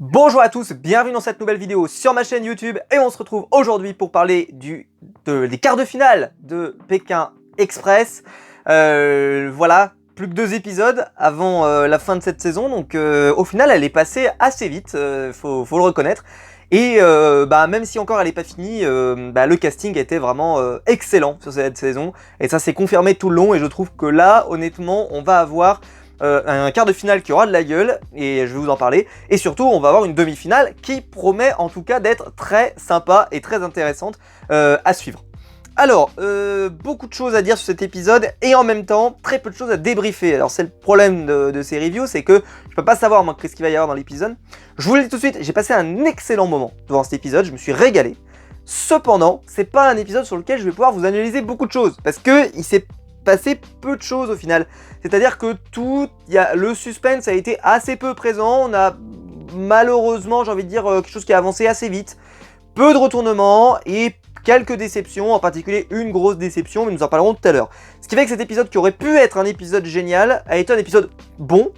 Bonjour à tous, bienvenue dans cette nouvelle vidéo sur ma chaîne YouTube et on se retrouve aujourd'hui pour parler des quarts de finale de Pékin Express. Voilà, plus que 2 épisodes avant la fin de cette saison, donc au final elle est passée assez vite, faut le reconnaître. Et même si encore elle n'est pas finie, le casting était vraiment excellent sur cette saison et ça s'est confirmé tout le long et je trouve que là honnêtement on va avoir un quart de finale qui aura de la gueule, et je vais vous en parler, et surtout on va avoir une demi-finale qui promet en tout cas d'être très sympa et très intéressante à suivre. Alors, beaucoup de choses à dire sur cet épisode, et en même temps, très peu de choses à débriefer. Alors c'est le problème de ces reviews, c'est que je peux pas savoir moi qu'est-ce qu'il va y avoir dans l'épisode. Je vous le dis tout de suite, j'ai passé un excellent moment devant cet épisode, je me suis régalé. Cependant, c'est pas un épisode sur lequel je vais pouvoir vous analyser beaucoup de choses, parce que il s'est passé peu de choses au final. C'est-à-dire que le suspense a été assez peu présent, on a malheureusement, j'ai envie de dire, quelque chose qui a avancé assez vite. Peu de retournements et quelques déceptions, en particulier une grosse déception, mais nous en parlerons tout à l'heure. Ce qui fait que cet épisode qui aurait pu être un épisode génial, a été un épisode bon,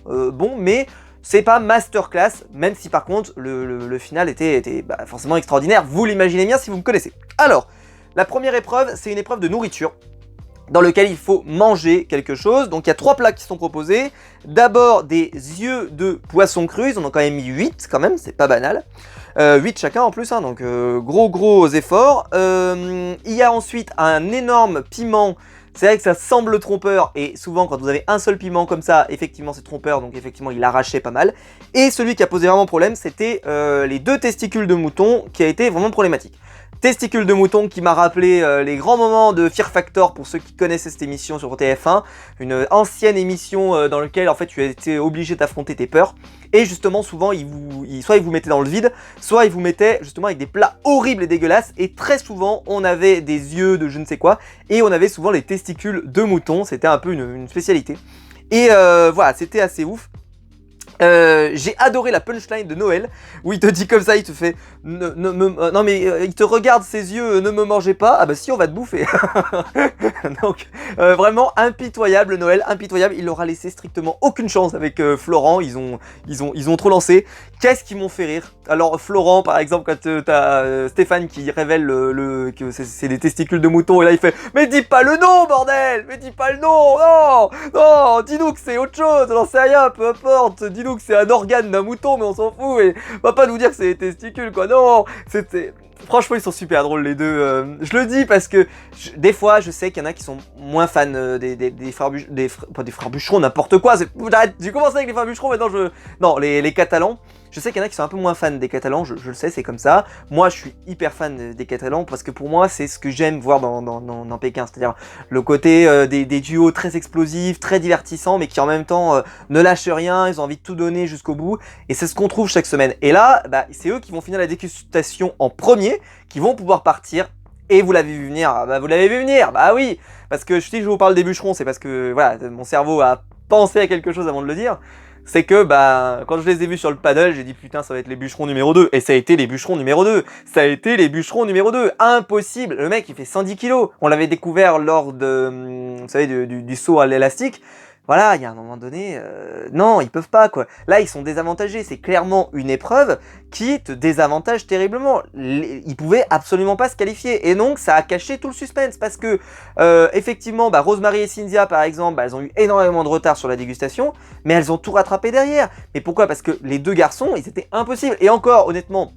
mais c'est pas masterclass, même si par contre le final était forcément extraordinaire, vous l'imaginez bien si vous me connaissez. Alors, la première épreuve, c'est une épreuve de nourriture, dans lequel il faut manger quelque chose. Donc il y a 3 plats qui sont proposés. D'abord des yeux de poisson cru, ils en ont quand même mis 8 quand même, c'est pas banal. 8 chacun en plus, hein, donc gros efforts. Il y a ensuite un énorme piment. C'est vrai que ça semble trompeur, et souvent quand vous avez un seul piment comme ça, effectivement c'est trompeur, donc effectivement il arrachait pas mal. Et celui qui a posé vraiment problème, c'était les 2 testicules de mouton, qui a été vraiment problématique. Testicules de mouton qui m'a rappelé les grands moments de Fear Factor pour ceux qui connaissaient cette émission sur TF1, une ancienne émission dans laquelle en fait tu étais obligé d'affronter tes peurs, et justement souvent soit ils vous mettaient dans le vide, soit ils vous mettaient justement avec des plats horribles et dégueulasses, et très souvent on avait des yeux de je ne sais quoi, et on avait souvent les testicules de mouton, c'était un peu une spécialité. Et voilà, c'était assez ouf. J'ai adoré la punchline de Noël où il te dit comme ça, il te fait non mais il te regarde ses yeux, ne me mangez pas. Ah bah si, on va te bouffer. Donc vraiment impitoyable Noël, impitoyable. Il leur a laissé strictement aucune chance avec Florent. Ils ont trop lancé. Qu'est-ce qu'ils m'ont fait rire. Alors Florent par exemple, quand t'as Stéphane qui révèle que c'est des testicules de mouton, et là il fait mais dis pas le nom bordel, mais dis pas le nom, non, dis-nous que c'est autre chose, j'en sais rien, peu importe, dis-nous que c'est un organe d'un mouton, mais on s'en fout, et va pas nous dire que c'est des testicules quoi, non, c'était... Franchement ils sont super drôles les deux, je le dis parce que des fois je sais qu'il y en a qui sont moins fans des frères bûcherons, n'importe quoi, j'ai commencé avec les frères bûcherons, maintenant non, les Catalans. Je sais qu'il y en a qui sont un peu moins fans des Catalans, je le sais, c'est comme ça. Moi, je suis hyper fan des Catalans parce que pour moi, c'est ce que j'aime voir dans Pékin. C'est-à-dire le côté des duos très explosifs, très divertissants, mais qui en même temps ne lâchent rien, ils ont envie de tout donner jusqu'au bout. Et c'est ce qu'on trouve chaque semaine. Et là, c'est eux qui vont finir la dégustation en premier, qui vont pouvoir partir. Et vous l'avez vu venir, vous l'avez vu venir, bah oui. Parce que si je vous parle des bûcherons, c'est parce que voilà, mon cerveau a pensé à quelque chose avant de le dire. C'est que quand je les ai vus sur le paddle, j'ai dit putain ça va être les bûcherons numéro 2. Et ça a été les bûcherons numéro 2. Ça a été les bûcherons numéro 2. Impossible. Le mec il fait 110 kilos. On l'avait découvert lors de, vous savez, du saut à l'élastique. Voilà, il y a un moment donné, non, ils peuvent pas quoi. Là, ils sont désavantagés. C'est clairement une épreuve qui te désavantage terriblement. Ils pouvaient absolument pas se qualifier. Et donc, ça a caché tout le suspense. Parce que, effectivement, Rosemary et Cynthia, par exemple, elles ont eu énormément de retard sur la dégustation. Mais elles ont tout rattrapé derrière. Mais pourquoi? Parce que les deux garçons, ils étaient impossibles. Et encore, honnêtement,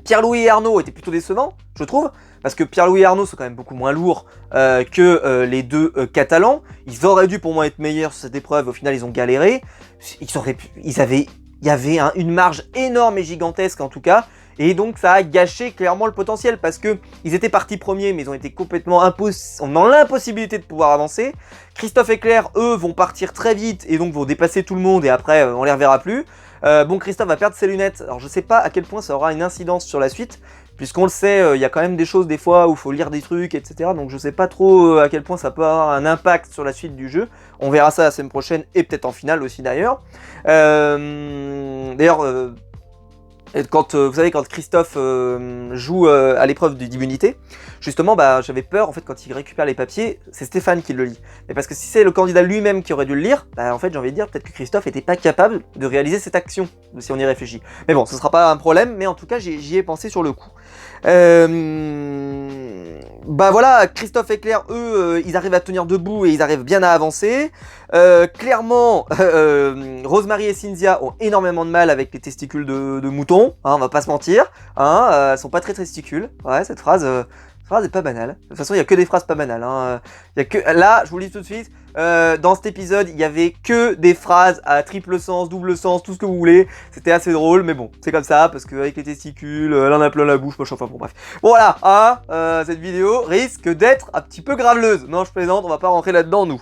Pierre-Louis et Arnaud étaient plutôt décevants, je trouve, parce que Pierre-Louis et Arnaud sont quand même beaucoup moins lourds que les deux Catalans. Ils auraient dû pour moi être meilleurs sur cette épreuve, au final ils ont galéré. Il y avait une marge énorme et gigantesque en tout cas, et donc ça a gâché clairement le potentiel, parce que ils étaient partis premiers, mais ils ont été complètement dans l'impossibilité de pouvoir avancer. Christophe et Claire, eux, vont partir très vite, et donc vont dépasser tout le monde, et après on les reverra plus. Christophe va perdre ses lunettes, alors je sais pas à quel point ça aura une incidence sur la suite, puisqu'on le sait, il y a quand même des choses des fois où il faut lire des trucs, etc. Donc je sais pas trop à quel point ça peut avoir un impact sur la suite du jeu. On verra ça la semaine prochaine, et peut-être en finale aussi d'ailleurs. Et quand, vous savez, quand Christophe joue à l'épreuve d'immunité, justement, bah, j'avais peur, en fait, quand il récupère les papiers, c'est Stéphane qui le lit. Mais parce que si c'est le candidat lui-même qui aurait dû le lire, bah, en fait, j'ai envie de dire, peut-être que Christophe était pas capable de réaliser cette action, si on y réfléchit. Mais bon, ce sera pas un problème, mais en tout cas, j'y ai pensé sur le coup. Bah voilà, Christophe et Claire, eux, ils arrivent à tenir debout et ils arrivent bien à avancer. Clairement, Rosemary et Cynthia ont énormément de mal avec les testicules de mouton, hein, on va pas se mentir, hein, elles sont pas très testicules. Ouais, cette phrase est pas banale. De toute façon, il y a que des phrases pas banales. Hein. Y a que... Là, je vous le dis tout de suite, dans cet épisode, il y avait que des phrases à triple sens, double sens, tout ce que vous voulez. C'était assez drôle, mais bon, c'est comme ça, parce qu'avec les testicules, l'un a plein la bouche, enfin bon, bref. Bon voilà, hein, cette vidéo risque d'être un petit peu graveleuse. Non, je plaisante, on va pas rentrer là-dedans, nous.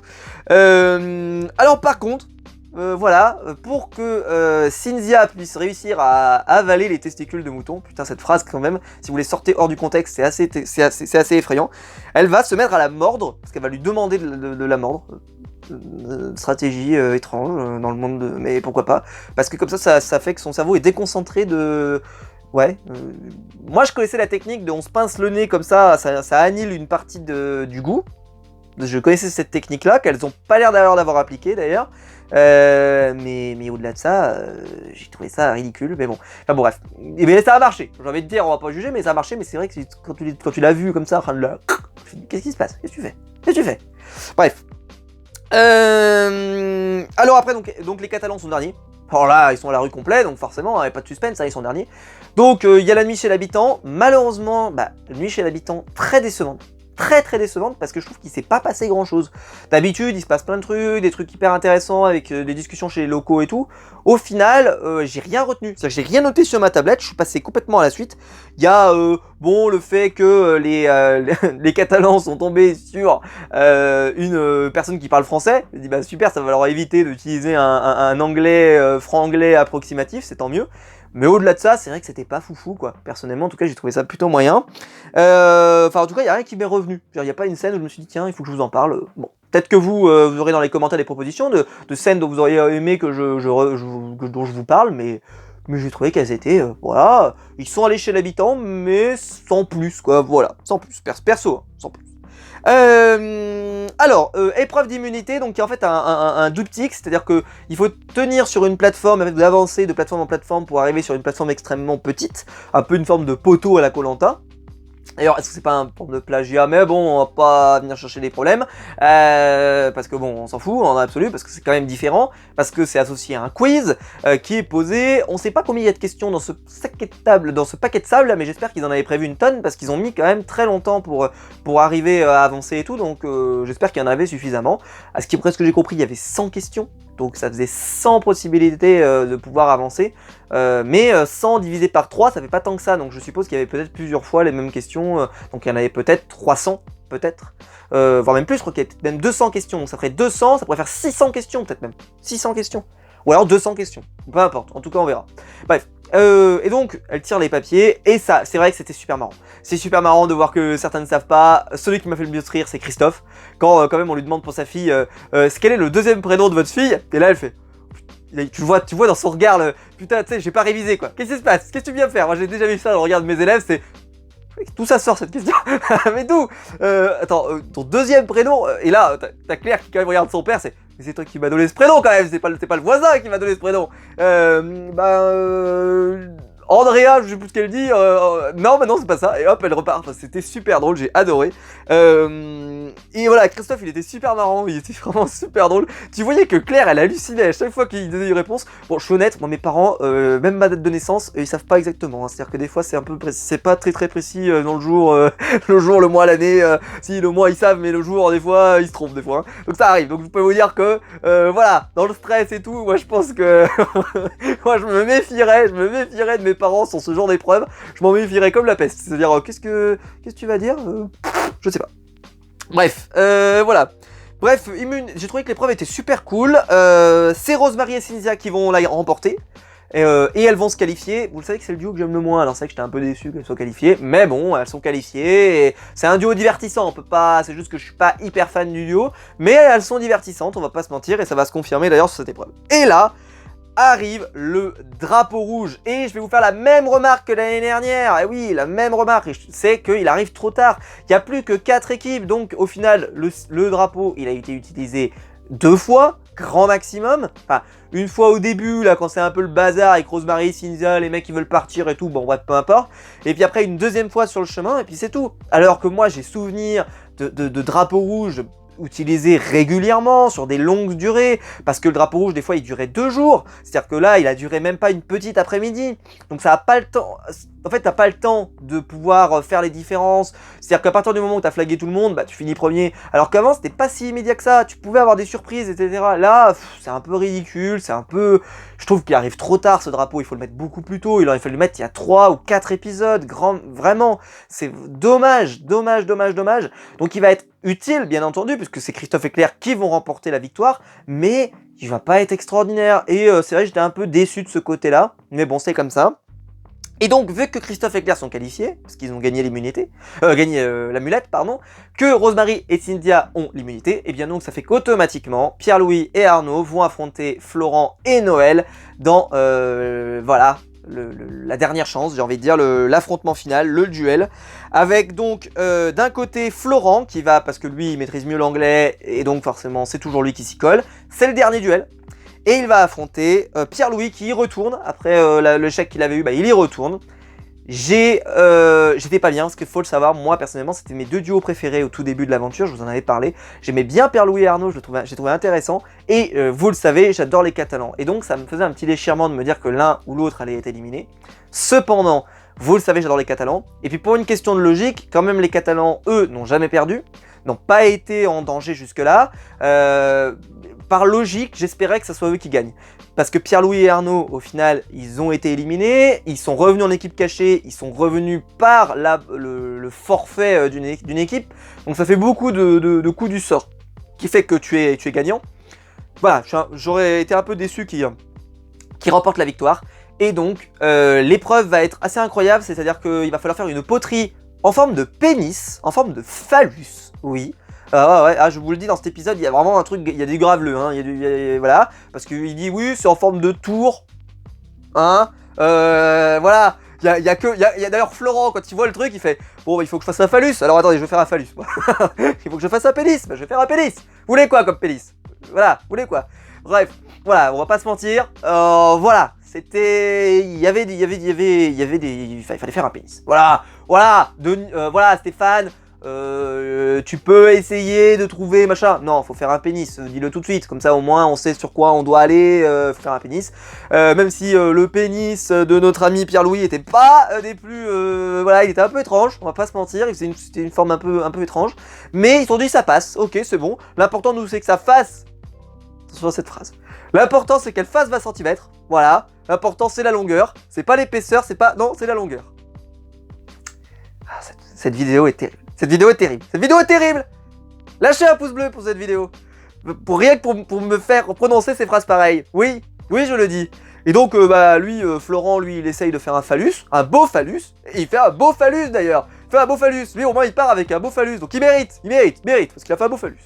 Alors par contre, voilà, pour que Cynthia puisse réussir à avaler les testicules de mouton, putain cette phrase quand même, si vous les sortez hors du contexte, c'est assez effrayant, elle va se mettre à la mordre, parce qu'elle va lui demander de la mordre. Stratégie étrange dans le monde de... Mais pourquoi pas, parce que comme ça fait que son cerveau est déconcentré de... Ouais, moi je connaissais la technique de on se pince le nez comme ça annule une partie du goût. Je connaissais cette technique-là, qu'elles ont pas l'air d'avoir appliqué d'ailleurs. Mais au-delà de ça, j'ai trouvé ça ridicule, mais bon. Enfin bon, bref. Et bien ça a marché. J'ai envie de dire, on va pas juger, mais ça a marché. Mais c'est vrai que quand tu l'as vu comme ça, en train de la... Qu'est-ce qui se passe? Qu'est-ce que tu fais? Qu'est-ce que tu fais? Bref. Alors après, donc les Catalans sont derniers. Alors là, ils sont à la rue complète, donc forcément, il n'y a pas de suspense, ils sont derniers. Donc il y a la nuit chez l'habitant. Malheureusement, la nuit chez l'habitant, très décevante. Très décevante parce que je trouve qu'il s'est pas passé grand chose. D'habitude il se passe plein de trucs, des trucs hyper intéressants avec des discussions chez les locaux et tout. Au final j'ai rien retenu, c'est-à-dire que j'ai rien noté sur ma tablette, je suis passé complètement à la suite. Il y a bon le fait que les Catalans sont tombés sur une personne qui parle français. Je dis bah super, ça va leur éviter d'utiliser un anglais franglais approximatif, c'est tant mieux. Mais au-delà de ça, c'est vrai que c'était pas foufou quoi. Personnellement, en tout cas, j'ai trouvé ça plutôt moyen. Enfin, en tout cas, il n'y a rien qui m'est revenu. Il n'y a pas une scène où je me suis dit, tiens, il faut que je vous en parle. Bon, peut-être que vous aurez dans les commentaires des propositions de scènes dont vous auriez aimé que dont je vous parle, mais j'ai trouvé qu'elles étaient, voilà, ils sont allés chez l'habitant, mais sans plus, quoi, voilà, sans plus, perso, hein, sans plus. Alors, épreuve d'immunité, donc qui est en fait un diptyque, c'est-à-dire que il faut tenir sur une plateforme, avec d'avancer de plateforme en plateforme pour arriver sur une plateforme extrêmement petite, un peu une forme de poteau à la Koh-Lanta. D'ailleurs, est-ce que c'est pas un forme de plagiat? Mais bon, on va pas venir chercher des problèmes, parce que bon, on s'en fout en absolu, parce que c'est quand même différent, parce que c'est associé à un quiz qui est posé. On sait pas combien il y a de questions dans ce paquet de sable, mais j'espère qu'ils en avaient prévu une tonne, parce qu'ils ont mis quand même très longtemps pour arriver à avancer et tout, donc j'espère qu'il y en avait suffisamment. À ce qui presque j'ai compris, il y avait 100 questions. Donc ça faisait 100 possibilités de pouvoir avancer, mais 100 divisé par 3, ça fait pas tant que ça, donc je suppose qu'il y avait peut-être plusieurs fois les mêmes questions, donc il y en avait peut-être 300, peut-être, voire même plus, je crois qu'il y avait peut-être même 200 questions, donc ça ferait 200, ça pourrait faire 600 questions peut-être même, 600 questions, ou alors 200 questions, peu importe, en tout cas on verra. Bref. Et donc, elle tire les papiers, et ça, c'est vrai que c'était super marrant. C'est super marrant de voir que certains ne savent pas. Celui qui m'a fait le mieux rire, c'est Christophe. Quand même on lui demande pour sa fille, quel est le deuxième prénom de votre fille? Et là, elle fait... Tu vois dans son regard, putain, tu sais, j'ai pas révisé, quoi. Qu'est-ce qui se passe? Qu'est-ce que tu viens faire? Moi, j'ai déjà vu ça dans le regard de mes élèves, c'est... Tout ça sort, cette question. Mais d'où? Attends, ton deuxième prénom, et là, t'as Claire qui quand même regarde son père, c'est... Mais c'est toi qui m'as donné ce prénom quand même, c'est pas le voisin qui m'a donné ce prénom. Andrea, je sais plus ce qu'elle dit, non, bah non, c'est pas ça, et hop, elle repart. Enfin, c'était super drôle, j'ai adoré. Et voilà, Christophe, il était super marrant, il était vraiment super drôle. Tu voyais que Claire, elle hallucinait à chaque fois qu'il donnait une réponse. Bon, je suis honnête, moi, mes parents, même ma date de naissance, ils savent pas exactement. Hein. C'est-à-dire que des fois, c'est un peu c'est pas très précis dans le jour, le mois, l'année. Si le mois, ils savent, mais le jour, des fois, ils se trompent, des fois. Hein. Donc ça arrive. Donc je peux vous dire que, voilà, dans le stress et tout, moi, je pense que, moi, je me méfierais de mes parents sur ce genre d'épreuve. Je m'en méfierais comme la peste. C'est-à-dire, qu'est-ce que tu vas dire? Je sais pas. Bref, voilà. Bref, j'ai trouvé que l'épreuve était super cool. C'est Rosemary et Cynthia qui vont la remporter. Et elles vont se qualifier. Vous le savez que c'est le duo que j'aime le moins. Alors c'est vrai que j'étais un peu déçu qu'elles soient qualifiées. Mais bon, elles sont qualifiées. Et c'est un duo divertissant. On peut pas. C'est juste que je suis pas hyper fan du duo. Mais elles sont divertissantes, on va pas se mentir. Et ça va se confirmer d'ailleurs sur cette épreuve. Et là, arrive le drapeau rouge. Et je vais vous faire la même remarque que l'année dernière. Et oui, la même remarque, c'est qu'il arrive trop tard. Il n'y a plus que 4 équipes, donc au final, le drapeau, il a été utilisé 2 fois, grand maximum. Enfin, une fois au début, là, quand c'est un peu le bazar avec Rosemary, Cynthia, les mecs qui veulent partir et tout, bon, bref, peu importe. Et puis après, une deuxième fois sur le chemin, et puis c'est tout. Alors que moi, j'ai souvenir de drapeau rouge utilisé régulièrement sur des longues durées, parce que le drapeau rouge des fois il durait 2 jours, c'est-à-dire que là il a duré même pas une petite après-midi, donc ça a pas le temps, en fait t'as pas le temps de pouvoir faire les différences, c'est-à-dire qu'à partir du moment où t'as flagué tout le monde, bah tu finis premier, alors qu'avant c'était pas si immédiat que ça, tu pouvais avoir des surprises, etc. Là c'est un peu ridicule, c'est un peu, je trouve qu'il arrive trop tard ce drapeau, il faut le mettre beaucoup plus tôt, il aurait fallu le mettre il y a 3 ou 4 épisodes, vraiment, c'est dommage, donc il va être utile bien entendu puisque c'est Christophe et Claire qui vont remporter la victoire, mais il va pas être extraordinaire et c'est vrai que j'étais un peu déçu de ce côté là, mais bon c'est comme ça. Et donc vu que Christophe et Claire sont qualifiés, parce qu'ils ont gagné l'immunité, l'amulette pardon, que Rosemary et Cynthia ont l'immunité, et bien donc ça fait qu'automatiquement Pierre-Louis et Arnaud vont affronter Florent et Noël dans voilà, la dernière chance, j'ai envie de dire, l'affrontement final, le duel, avec donc d'un côté Florent qui va, parce que lui il maîtrise mieux l'anglais, et donc forcément c'est toujours lui qui s'y colle, c'est le dernier duel, et il va affronter Pierre-Louis qui y retourne, après l'échec qu'il avait eu, bah, il y retourne. J'étais pas bien, parce qu'il faut le savoir, moi personnellement c'était mes 2 duos préférés au tout début de l'aventure, je vous en avais parlé, j'aimais bien Pierre-Louis et Arnaud, j'ai trouvé intéressant, et vous le savez, j'adore les Catalans, et donc ça me faisait un petit déchirement de me dire que l'un ou l'autre allait être éliminé. Cependant, vous le savez, j'adore les Catalans, et puis pour une question de logique, quand même les Catalans, eux, n'ont jamais perdu, n'ont pas été en danger jusque-là, par logique, j'espérais que ce soit eux qui gagnent. Parce que Pierre-Louis et Arnaud, au final, ils ont été éliminés, ils sont revenus en équipe cachée, ils sont revenus par le forfait d'une équipe. Donc ça fait beaucoup de coups du sort, qui fait que tu es gagnant. Voilà, j'aurais été un peu déçu qu'ils remportent la victoire. Et donc, l'épreuve va être assez incroyable, c'est-à-dire qu'il va falloir faire une poterie en forme de pénis, en forme de phallus, oui. Ouais, je vous le dis, dans cet épisode, il y a vraiment un truc, il y a des graveleux, hein, voilà, parce qu'il dit oui, c'est en forme de tour, hein, voilà, il y a d'ailleurs Florent, quand il voit le truc, il fait, bon, il faut que je fasse un phallus, alors attendez, je vais faire un phallus, il faut que je fasse un pénis, bah, je vais faire un pénis, vous voulez quoi comme pénis, voilà, vous voulez quoi, bref, voilà, on va pas se mentir, voilà, c'était, il fallait faire un pénis, voilà, Stéphane, tu peux essayer de trouver machin. Non, faut faire un pénis, dis-le tout de suite. Comme ça, au moins, on sait sur quoi on doit aller. Faut faire un pénis. Même si le pénis de notre ami Pierre-Louis était pas des plus. Voilà, il était un peu étrange. On va pas se mentir. C'était une forme un peu étrange. Mais ils se sont dit, ça passe. Ok, c'est bon. L'important, nous, c'est que ça fasse. Attention à cette phrase. L'important, c'est qu'elle fasse 20 cm. Voilà. L'important, c'est la longueur. C'est pas l'épaisseur. C'est pas. Non, c'est la longueur. Ah, cette vidéo est terrible. Cette vidéo est terrible. Lâchez un pouce bleu pour cette vidéo. Pour rien que pour me faire prononcer ces phrases pareilles. Oui, je le dis. Et donc, lui, Florent, lui, il essaye de faire un phallus, un beau phallus. Et il fait un beau phallus d'ailleurs. Il fait un beau phallus. Lui, au moins, il part avec un beau phallus. Donc, il mérite, parce qu'il a fait un beau phallus.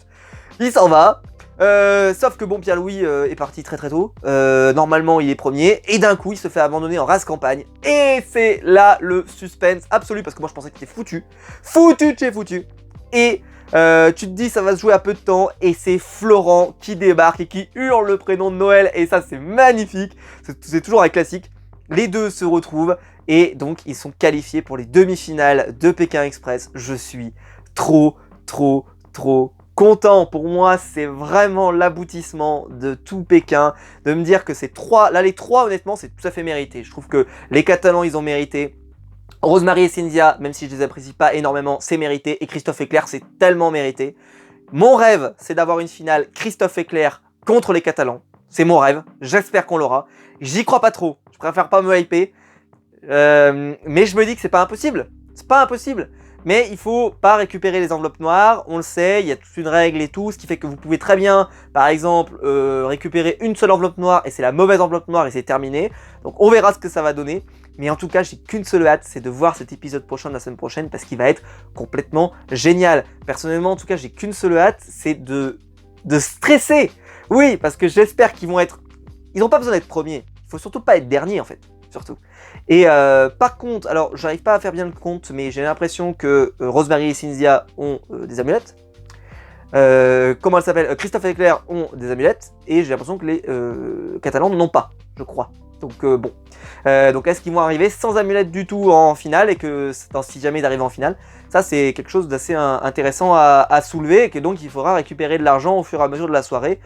Il s'en va. Sauf que bon, Pierre-Louis est parti très tôt. Normalement, il est premier. Et d'un coup, il se fait abandonner en race campagne. Et c'est là le suspense absolu. Parce que moi, je pensais qu'il était foutu. Foutu de chez foutu. Et tu te dis, ça va se jouer à peu de temps. Et c'est Florent qui débarque et qui hurle le prénom de Noël. Et ça, c'est magnifique. C'est toujours un classique. Les deux se retrouvent. Et donc, ils sont qualifiés pour les demi-finales de Pékin Express. Je suis trop content. Pour moi, c'est vraiment l'aboutissement de tout Pékin, de me dire que ces trois, là les trois honnêtement c'est tout à fait mérité. Je trouve que les Catalans ils ont mérité, Rosemary et Cynthia, même si je les apprécie pas énormément, c'est mérité, et Christophe et Claire c'est tellement mérité. Mon rêve c'est d'avoir une finale Christophe et Claire contre les Catalans, c'est mon rêve, j'espère qu'on l'aura, j'y crois pas trop, je préfère pas me hyper, mais je me dis que c'est pas impossible. Mais il faut pas récupérer les enveloppes noires, on le sait, il y a toute une règle et tout, ce qui fait que vous pouvez très bien, par exemple, récupérer une seule enveloppe noire et c'est la mauvaise enveloppe noire et c'est terminé. Donc on verra ce que ça va donner. Mais en tout cas, j'ai qu'une seule hâte, c'est de voir cet épisode prochain de la semaine prochaine parce qu'il va être complètement génial. Personnellement, en tout cas, j'ai qu'une seule hâte, c'est de stresser. Oui, parce que j'espère qu'ils vont être Ils n'ont pas besoin d'être premiers. Il faut surtout pas être dernier en fait, surtout. Et par contre, alors j'arrive pas à faire bien le compte, mais j'ai l'impression que Rosemary et Cynthia ont des amulettes. Comment elle s'appelle, Christophe et Claire ont des amulettes, et j'ai l'impression que les Catalans n'ont pas, je crois. Donc bon. Donc est-ce qu'ils vont arriver sans amulette du tout en finale, et que si jamais ils arrivent en finale, ça c'est quelque chose d'assez intéressant à soulever, et que donc il faudra récupérer de l'argent au fur et à mesure de la soirée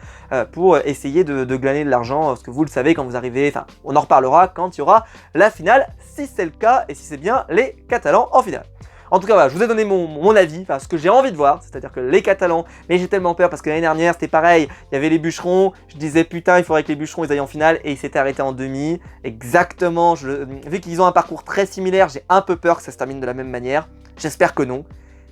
pour essayer de glaner de l'argent, parce que vous le savez quand vous arrivez, enfin on en reparlera quand il y aura la finale, si c'est le cas, et si c'est bien les Catalans en finale. En tout cas, voilà, je vous ai donné mon avis, enfin ce que j'ai envie de voir, c'est-à-dire que les Catalans, mais j'ai tellement peur parce que l'année dernière c'était pareil, il y avait les bûcherons, je disais putain il faudrait que les bûcherons ils aillent en finale et ils s'étaient arrêtés en demi, exactement, vu qu'ils ont un parcours très similaire, j'ai un peu peur que ça se termine de la même manière, j'espère que non,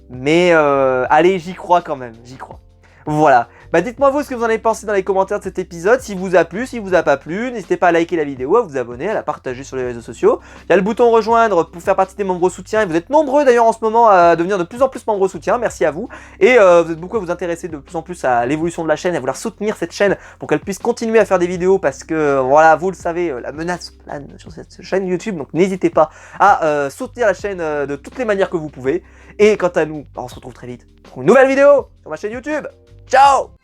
mais allez j'y crois quand même, j'y crois. Voilà, bah dites-moi vous ce que vous en avez pensé dans les commentaires de cet épisode, s'il vous a plu, s'il vous a pas plu, n'hésitez pas à liker la vidéo, à vous abonner, à la partager sur les réseaux sociaux. Il y a le bouton rejoindre pour faire partie des membres soutiens, et vous êtes nombreux d'ailleurs en ce moment à devenir de plus en plus membres soutiens, merci à vous. Et vous êtes beaucoup à vous intéresser de plus en plus à l'évolution de la chaîne, à vouloir soutenir cette chaîne pour qu'elle puisse continuer à faire des vidéos, parce que voilà, vous le savez, la menace plane sur cette chaîne YouTube, donc n'hésitez pas à soutenir la chaîne de toutes les manières que vous pouvez. Et quant à nous, on se retrouve très vite pour une nouvelle vidéo sur ma chaîne YouTube. Ciao!